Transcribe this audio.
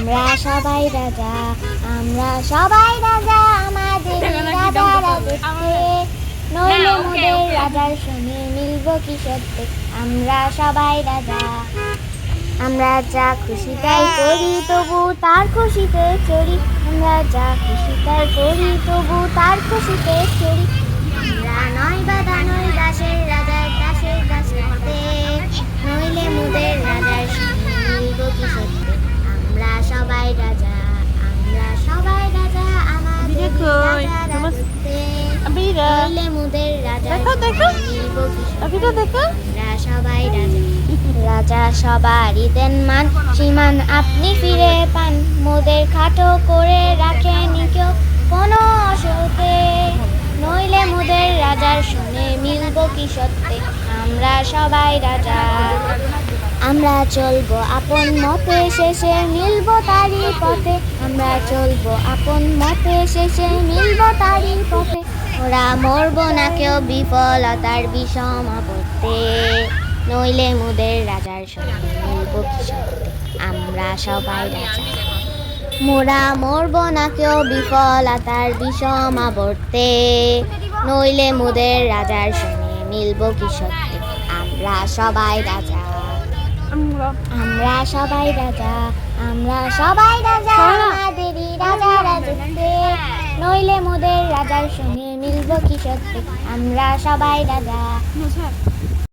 আমরা সবাই রাজা, আমরা সবাই রাজা, আমাদের রাজা রাজত্বে, নইলে মোদের রাজার সঙ্গে মিলব কি সত্যি, আমরা সবাই রাজা। আমরা যা খুশি তাই করি তবু তার খুশিতে চড়ি, আমরা যা খুশি তাই করি তবু তার খুশিতে চড়ি। আমরা নয় বাধা নয় দাসের রাজার দাসের দাসত্বে, নইলে মোদের রাজার সঙ্গে মিলব কি সত্যি, আমরা সবাই রাজা, আমরা সবাই রাজা, আমাদের রাজা রাজত্বে, নইলে মোদের রাজার সঙ্গে মিলব কি সত্যি, আমরা সবাই রাজা। রাজা সবারই দেন মান, সীমান আপনি ফিরে পান, মোদের খাটো করে রাখেনি কেউ কোনো অসতে, নইলে মোদের রাজার সঙ্গে মিলব কি সত্যি, আমরা সবাই রাজা। আমরা চলবো আপন মতে শেষে মিলব তারই পথে, আমরা চলবো আপন মতে শেষে মিলব তারই পথে, ওরা মরব না কেউ বিফলতার বিষম আপত্তে, নইলে মোদের রাজার সঙ্গে মিলব কি সত্যি, আমরা সবাই রাজা। মোরা মরব না কেউ বিফলতার বিষম আবর্তে, নইলে মোদের রাজার সঙ্গে মিলব কি সত্যি, আমরা সবাই রাজা। আমরা সবাই রাজা, আমরা সবাই রাজা, আমাদেরই রাজা রাজত্বে, নইলে মোদের রাজার সঙ্গে মিলব কি সত্যি, আমরা সবাই রাজা।